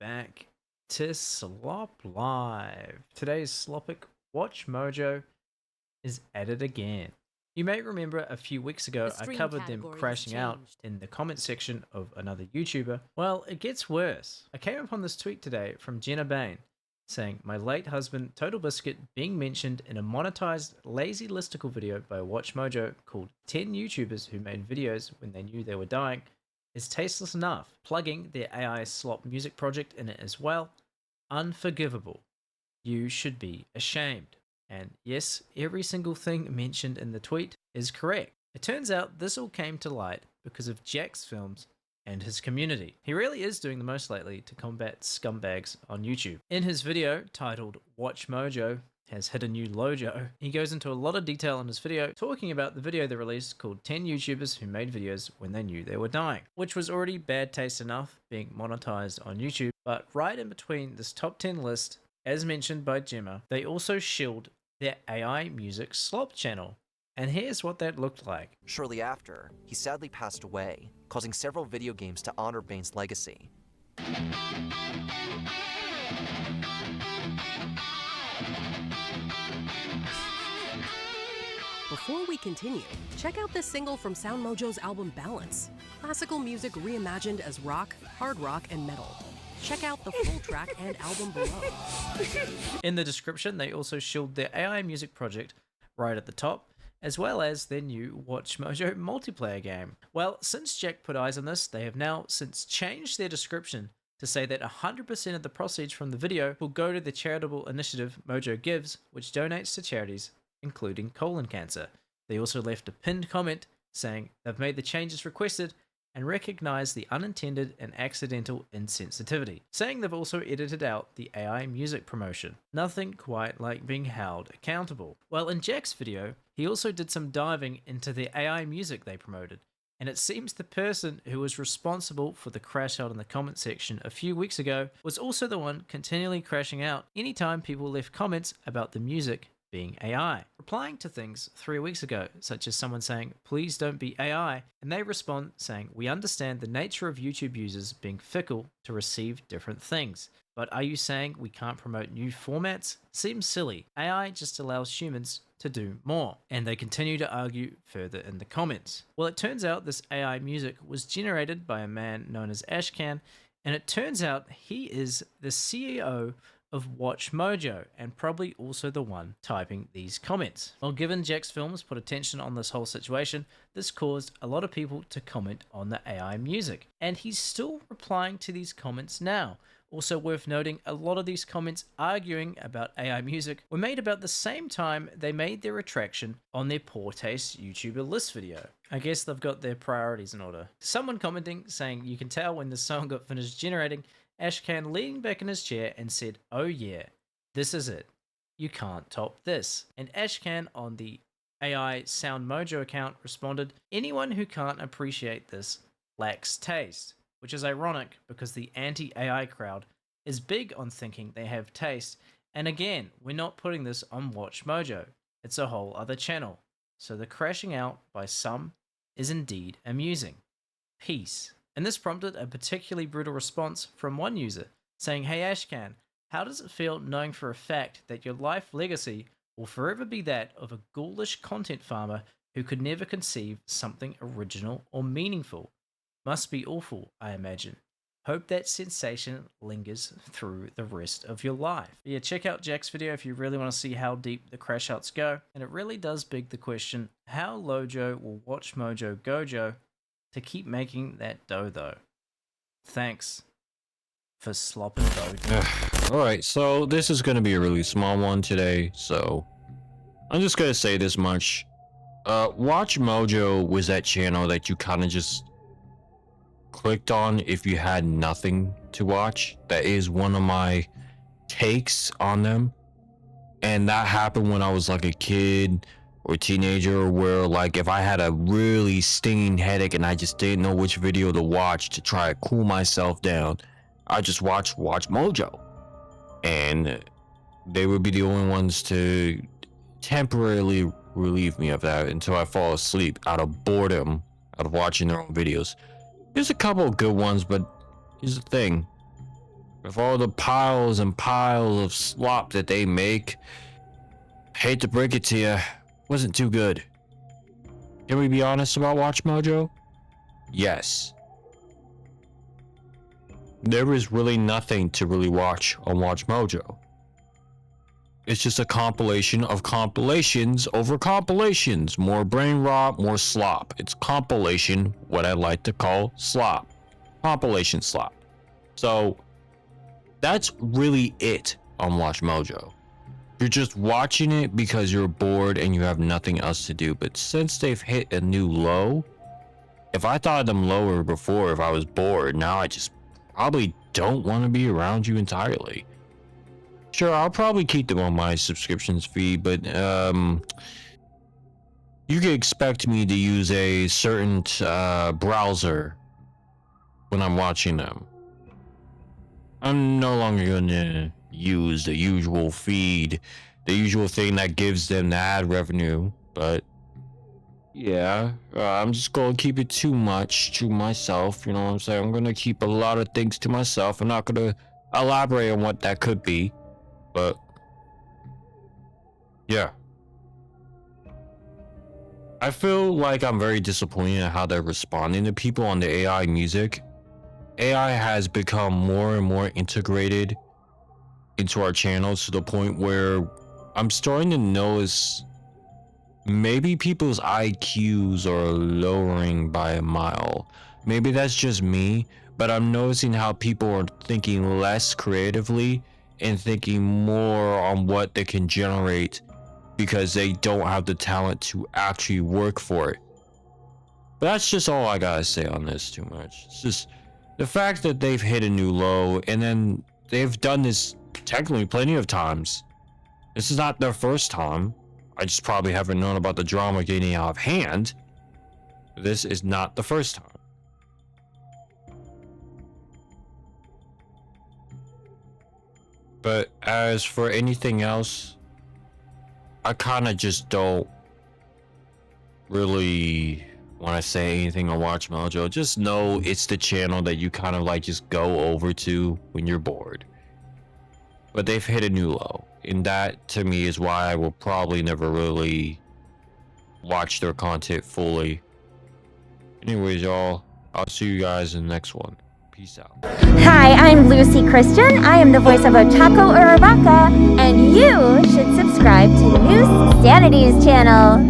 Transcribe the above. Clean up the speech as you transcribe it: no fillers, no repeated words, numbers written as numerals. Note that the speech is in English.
back to Slop Live. Today's Slopic WatchMojo is at it again. You may remember a few weeks ago I covered them crashing out in the comment section of another YouTuber. Well, it gets worse. I came upon this tweet today from Jenna Bain saying, my late husband Total Biscuit being mentioned in a monetized lazy listicle video by WatchMojo called 10 YouTubers who made videos when they knew they were dying is tasteless enough, plugging their AI slop music project in it as well. Unforgivable. You should be ashamed. And yes, every single thing mentioned in the tweet is correct. It turns out this all came to light because of Jack's films and his community. He really is doing the most lately to combat scumbags on YouTube. In his video titled WatchMojo has hit a new lojo, he goes into a lot of detail in his video talking about the video they released called 10 YouTubers who made videos when they knew they were dying, which was already bad taste enough being monetized on YouTube, but right in between this top 10 list, as mentioned by Gemma, they also shilled their AI music slop channel. And here's what that looked like. Shortly after, he sadly passed away, causing several video games to honor Bain's legacy. Before we continue, check out this single from SoundMojo's album Balance. Classical music reimagined as rock, hard rock, and metal. Check out the full track and album below. In the description, they also shilled their AI music project right at the top, as well as their new WatchMojo multiplayer game. Well, since Jack put eyes on this, they have now since changed their description to say that 100% of the proceeds from the video will go to the charitable initiative Mojo Gives, which donates to charities, including colon cancer. They also left a pinned comment saying they've made the changes requested and recognize the unintended and accidental insensitivity, saying they've also edited out the AI music promotion. Nothing quite like being held accountable. Well, in Jack's video, he also did some diving into the AI music they promoted, and it seems the person who was responsible for the crash out in the comment section a few weeks ago was also the one continually crashing out anytime people left comments about the music being AI, replying to things 3 weeks ago, such as someone saying, please don't be AI, and they respond saying, we understand the nature of YouTube users being fickle to receive different things, but are you saying we can't promote new formats? Seems silly. AI just allows humans to do more. And they continue to argue further in the comments. Well, it turns out this AI music was generated by a man known as Ashcan, and it turns out he is the CEO of WatchMojo, and probably also the one typing these comments. Well, given Jack's films put attention on this whole situation, this caused a lot of people to comment on the AI music, and he's still replying to these comments now. Also worth noting, a lot of these comments arguing about AI music were made about the same time they made their retraction on their poor taste YouTuber list video. I guess they've got their priorities in order. Someone commenting saying you can tell when the song got finished generating, Ashcan leaning back in his chair and said, oh yeah, this is it. You can't top this. And Ashcan on the AI SoundMojo account responded, anyone who can't appreciate this lacks taste, which is ironic because the anti-AI crowd is big on thinking they have taste. And again, we're not putting this on WatchMojo. It's a whole other channel. So the crashing out by some is indeed amusing. Peace. And this prompted a particularly brutal response from one user, saying, hey Ashcan, how does it feel knowing for a fact that your life legacy will forever be that of a ghoulish content farmer who could never conceive something original or meaningful? Must be awful, I imagine. Hope that sensation lingers through the rest of your life. But yeah, check out Jack's video if you really want to see how deep the crash outs go. And it really does beg the question, how lojo will WatchMojo Gojo to keep making that dough though? Thanks for slopping dough. Alright, so this is gonna be a really small one today, so I'm just gonna say this much. WatchMojo was that channel that you kind of just clicked on if you had nothing to watch. That is one of my takes on them, and that happened when I was like a kid or teenager, where like if I had a really stinging headache and I just didn't know which video to watch to try to cool myself down, I just watched WatchMojo, and they would be the only ones to temporarily relieve me of that until I fall asleep out of boredom out of watching their own videos. There's a couple of good ones, but here's the thing. With all the piles and piles of slop that they make, hate to break it to you, wasn't too good. Can we be honest about WatchMojo? Yes. There is really nothing to really watch on WatchMojo. It's just a compilation of compilations over compilations. More brain rot, more slop. It's compilation, what I like to call slop. Compilation slop. So, that's really it on WatchMojo. You're just watching it because you're bored and you have nothing else to do. But since they've hit a new low, if I thought them lower before, if I was bored, now I just probably don't want to be around you entirely. Sure, I'll probably keep them on my subscriptions feed, but you can expect me to use a certain browser when I'm watching them. I'm no longer gonna use the usual feed, the usual thing that gives them the ad revenue, but yeah, I'm just gonna keep it too much to myself, you know what I'm saying? I'm gonna keep a lot of things to myself. I'm not gonna elaborate on what that could be, but yeah. I feel like I'm very disappointed at how they're responding to people on the AI music. AI has become more and more integrated into our channels to the point where I'm starting to notice maybe people's IQs are lowering by a mile. Maybe that's just me, but I'm noticing how people are thinking less creatively and thinking more on what they can generate because they don't have the talent to actually work for it. But that's just all I gotta say on this too much. It's just the fact that they've hit a new low, and then they've done this technically plenty of times. This is not their first time. I just probably haven't known about the drama getting out of hand. This is not the first time. But as for anything else, I kind of just don't really want to say anything on WatchMojo. Just know it's the channel that you kind of like just go over to when you're bored. But they've hit a new low, and that to me is why I will probably never really watch their content fully. Anyways, y'all, I'll see you guys in the next one. Peace out. Hi, I'm Lucy Christian. I am the voice of Otako Uraraka, and you should subscribe to Neusxanity's channel.